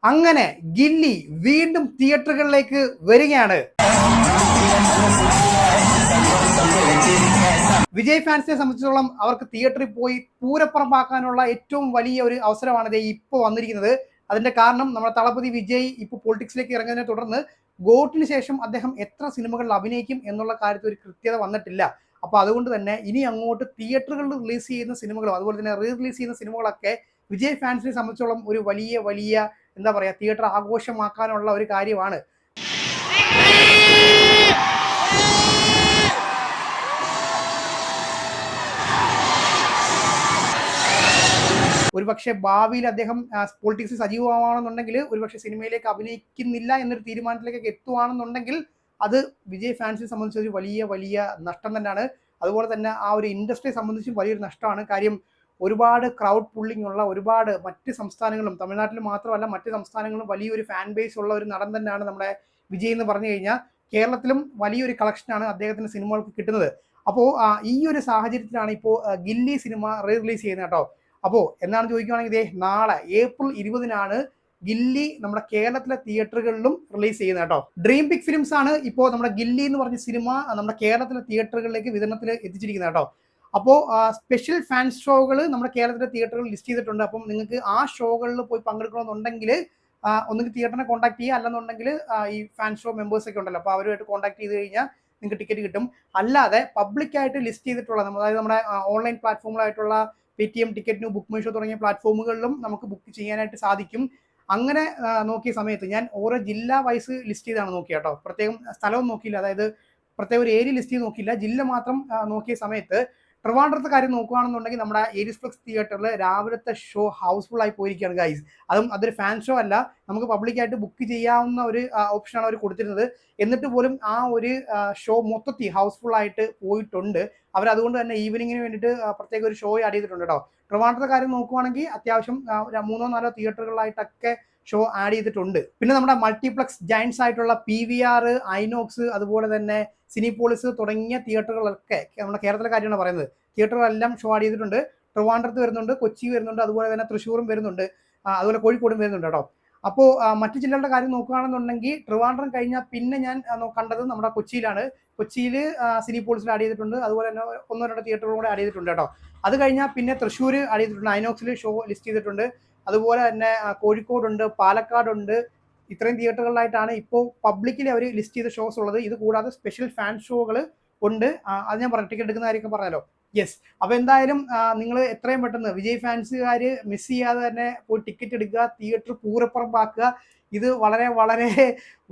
അങ്ങനെ ഗില്ലി വീണ്ടും തിയേറ്ററുകളിലേക്ക് വരികയാണ്. വിജയ് ഫാൻസിനെ സംബന്ധിച്ചിടത്തോളം അവർക്ക് തിയേറ്ററിൽ പോയി പൂരപ്പുറമാക്കാനുള്ള ഏറ്റവും വലിയ ഒരു അവസരമാണ് ഇപ്പോൾ വന്നിരിക്കുന്നത്. അതിന്റെ കാരണം നമ്മുടെ തളപതി വിജയ് ഇപ്പോൾ പൊളിറ്റിക്സിലേക്ക് ഇറങ്ങുന്നതിനെ തുടർന്ന് ഗോട്ടിന് ശേഷം അദ്ദേഹം എത്ര സിനിമകളിൽ അഭിനയിക്കും എന്നുള്ള കാര്യത്തിൽ ഒരു കൃത്യത വന്നിട്ടില്ല. അപ്പോൾ അതുകൊണ്ട് തന്നെ ഇനി അങ്ങോട്ട് തിയേറ്ററുകളിൽ റിലീസ് ചെയ്യുന്ന സിനിമകളും അതുപോലെ തന്നെ റീ റിലീസ് ചെയ്യുന്ന സിനിമകളൊക്കെ വിജയ് ഫാൻസിനെ സംബന്ധിച്ചോളം ഒരു വലിയ വലിയ എന്താ പറയുക തിയേറ്റർ ആഘോഷമാക്കാനുള്ള ഒരു കാര്യമാണ്. ഒരുപക്ഷെ ഭാവിയിൽ അദ്ദേഹം പൊളിറ്റിക്സിൽ സജീവമാണെന്നുണ്ടെങ്കിൽ ഒരുപക്ഷെ സിനിമയിലേക്ക് അഭിനയിക്കുന്നില്ല എന്നൊരു തീരുമാനത്തിലേക്കൊക്കെ എത്തുവാണെന്നുണ്ടെങ്കിൽ അത് വിജയ് ഫാൻസിനെ സംബന്ധിച്ച് ഒരു വലിയ വലിയ നഷ്ടം തന്നെയാണ്. അതുപോലെ തന്നെ ആ ഒരു ഇൻഡസ്ട്രിയെ സംബന്ധിച്ചും വലിയൊരു നഷ്ടമാണ്. കാര്യം ഒരുപാട് ക്രൗഡ് പുള്ളിംഗ് ഉള്ള ഒരുപാട് മറ്റ് സംസ്ഥാനങ്ങളും തമിഴ്നാട്ടിൽ മാത്രമല്ല മറ്റ് സംസ്ഥാനങ്ങളും വലിയൊരു ഫാൻ ബേസ് ഉള്ള ഒരു നടൻ തന്നെയാണ് നമ്മുടെ വിജയ് എന്ന് പറഞ്ഞു കഴിഞ്ഞാൽ. കേരളത്തിലും വലിയൊരു കളക്ഷനാണ് അദ്ദേഹത്തിന്റെ സിനിമകൾക്ക് കിട്ടുന്നത്. അപ്പോൾ ഈ ഒരു സാഹചര്യത്തിലാണ് ഇപ്പോൾ ഗില്ലി സിനിമ റീ റിലീസ് ചെയ്യുന്നത് കേട്ടോ. അപ്പോൾ എന്നാണ് ചോദിക്കുകയാണെങ്കിൽ നാളെ ഏപ്രിൽ 20-നാണ് ഗില്ലി നമ്മുടെ കേരളത്തിലെ തിയേറ്ററുകളിലും റിലീസ് ചെയ്യുന്നത് കേട്ടോ. ഡ്രീം ബിഗ് ഫിലിംസ് ആണ് ഇപ്പോൾ നമ്മുടെ ഗില്ലി എന്ന് പറഞ്ഞ സിനിമ നമ്മുടെ കേരളത്തിലെ തിയേറ്ററുകളിലേക്ക് വിതരണത്തിൽ എത്തിച്ചിരിക്കുന്നത് കേട്ടോ. അപ്പോൾ സ്പെഷ്യൽ ഫാൻ ഷോകൾ നമ്മുടെ കേരളത്തിലെ തിയേറ്ററുകളിൽ ലിസ്റ്റ് ചെയ്തിട്ടുണ്ട്. അപ്പം നിങ്ങൾക്ക് ആ ഷോകളിൽ പോയി പങ്കെടുക്കണമെന്നുണ്ടെങ്കിൽ ഒന്നുകിൽ തിയേറ്ററിനെ കോൺടാക്ട് ചെയ്യുക, അല്ലെന്നുണ്ടെങ്കിൽ ഈ ഫാൻ ഷോ മെമ്പേഴ്സ് ഒക്കെ ഉണ്ടല്ലോ, അപ്പോൾ അവരുമായിട്ട് കോൺടാക്ട് ചെയ്ത് കഴിഞ്ഞാൽ നിങ്ങൾക്ക് ടിക്കറ്റ് കിട്ടും. അല്ലാതെ പബ്ലിക്കായിട്ട് ലിസ്റ്റ് ചെയ്തിട്ടുള്ള അതായത് നമ്മുടെ ഓൺലൈൻ പ്ലാറ്റ്ഫോമുകളായിട്ടുള്ള Paytm, ticket, book my show തുടങ്ങിയ പ്ലാറ്റ്ഫോമുകളിലും നമുക്ക് ബുക്ക് ചെയ്യാനായിട്ട് സാധിക്കും. അങ്ങനെ നോക്കിയ സമയത്ത് ഞാൻ ഓരോ ജില്ലാ വൈസ് ലിസ്റ്റ് ചെയ്താണ് നോക്കിയ കേട്ടോ. പ്രത്യേകം സ്ഥലവും നോക്കിയില്ല, അതായത് പ്രത്യേകം ഒരു ഏരിയ ലിസ്റ്റ് ചെയ്ത് നോക്കിയില്ല, ജില്ല മാത്രം നോക്കിയ സമയത്ത് ട്രിവാൻഡ്രത്തെ കാര്യം നോക്കുകയാണെന്നുണ്ടെങ്കിൽ നമ്മുടെ ഏരീസ് ഫ്ലെക്സ് തിയേറ്ററിൽ രാവിലത്തെ ഷോ ഹൗസ്ഫുൾ ആയി പോയിരിക്കുകയാണ് ഗൈസ്. അതൊരു ഫാൻ ഷോ അല്ല, നമുക്ക് പബ്ലിക്കായിട്ട് ബുക്ക് ചെയ്യാവുന്ന ഒരു ഓപ്ഷനാണ് അവർ കൊടുത്തിരുന്നത്. എന്നിട്ട് പോലും ആ ഒരു ഷോ മൊത്തത്തിൽ ഹൗസ്ഫുൾ ആയിട്ട് പോയിട്ടുണ്ട്. അവരതുകൊണ്ട് തന്നെ ഈവനിങ്ങിന് വേണ്ടിയിട്ട് പ്രത്യേക ഒരു ഷോ ആഡ് ചെയ്തിട്ടുണ്ട് കേട്ടോ. ട്രിവാൻഡ്രത്തെ കാര്യം നോക്കുവാണെങ്കിൽ അത്യാവശ്യം 3-4 തിയേറ്ററുകളായിട്ടൊക്കെ ഷോ ആഡ് ചെയ്തിട്ടുണ്ട്. പിന്നെ നമ്മുടെ മൾട്ടിപ്ലക്സ് ജയൻസ് ആയിട്ടുള്ള PVR, ഐനോക്സ്, അതുപോലെ തന്നെ സിനിപോളിസ് തുടങ്ങിയ തിയേറ്ററുകളൊക്കെ നമ്മുടെ കേരളത്തിലെ കാര്യമാണ് പറയുന്നത്. തിയേറ്ററുകളെല്ലാം ഷോ ആഡ് ചെയ്തിട്ടുണ്ട്. ട്രിവാൻഡ്രത്ത് വരുന്നുണ്ട്, കൊച്ചി വരുന്നുണ്ട്, അതുപോലെ തന്നെ തൃശ്ശൂരും വരുന്നുണ്ട്, അതുപോലെ കോഴിക്കോടും വരുന്നുണ്ട് കേട്ടോ. അപ്പോൾ മറ്റു ജില്ലകളുടെ കാര്യം നോക്കുകയാണെന്നുണ്ടെങ്കിൽ ട്രിവാൻഡ്രം കഴിഞ്ഞാൽ പിന്നെ ഞാൻ കണ്ടത് നമ്മുടെ കൊച്ചിയിലാണ്. കൊച്ചിയിൽ സിനിപോളിസിൽ ആഡ് ചെയ്തിട്ടുണ്ട്, അതുപോലെ തന്നെ 1-2 തിയേറ്ററുകളും കൂടെ ആഡ് ചെയ്തിട്ടുണ്ട് കേട്ടോ. അത് കഴിഞ്ഞാൽ പിന്നെ തൃശ്ശൂർ ആഡ് ചെയ്തിട്ടുണ്ട്, ഐനോക്സിൽ ഷോ ലിസ്റ്റ് ചെയ്തിട്ടുണ്ട്. അതുപോലെ തന്നെ കോഴിക്കോടുണ്ട്, പാലക്കാടുണ്ട്. ഇത്രയും തിയേറ്ററുകളിലായിട്ടാണ് ഇപ്പോൾ പബ്ലിക്കലി അവർ ലിസ്റ്റ് ചെയ്ത ഷോസ് ഉള്ളത്. ഇത് കൂടാതെ സ്പെഷ്യൽ ഫാൻ ഷോകൾ ഉണ്ട്. അത് ഞാൻ പറഞ്ഞു, ടിക്കറ്റ് എടുക്കുന്ന കാര്യമൊക്കെ പറഞ്ഞല്ലോ. യെസ്, അപ്പോൾ എന്തായാലും നിങ്ങൾ എത്രയും പെട്ടെന്ന് വിജയ് ഫാൻസുകാർ മിസ് ചെയ്യാതെ തന്നെ പോയി ടിക്കറ്റ് എടുക്കുക, തിയേറ്റർ പൂരപ്പുറമ്പാക്കുക. ഇത് വളരെ വളരെ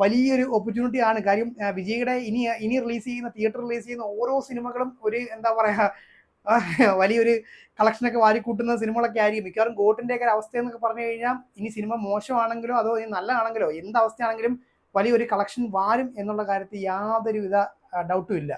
വലിയൊരു ഓപ്പർച്യൂണിറ്റി ആണ്. കാര്യം വിജയുടെ ഇനി റിലീസ് ചെയ്യുന്ന തിയേറ്റർ റിലീസ് ചെയ്യുന്ന ഓരോ സിനിമകളും ഒരു എന്താ പറയുക വലിയൊരു കളക്ഷനൊക്കെ വാരിക്കൂട്ടുന്ന സിനിമകളൊക്കെ ആയിരിക്കും. മിക്കവാറും ഗോട്ടിന്റെ ഒക്കെ അവസ്ഥ എന്നൊക്കെ പറഞ്ഞു കഴിഞ്ഞാൽ ഇനി സിനിമ മോശമാണെങ്കിലോ അതോ ഇനി നല്ലതാണെങ്കിലോ എന്ത് അവസ്ഥയാണെങ്കിലും വലിയൊരു കളക്ഷൻ വാരും എന്നുള്ള കാര്യത്തിൽ യാതൊരുവിധ ഡൗട്ടും ഇല്ല.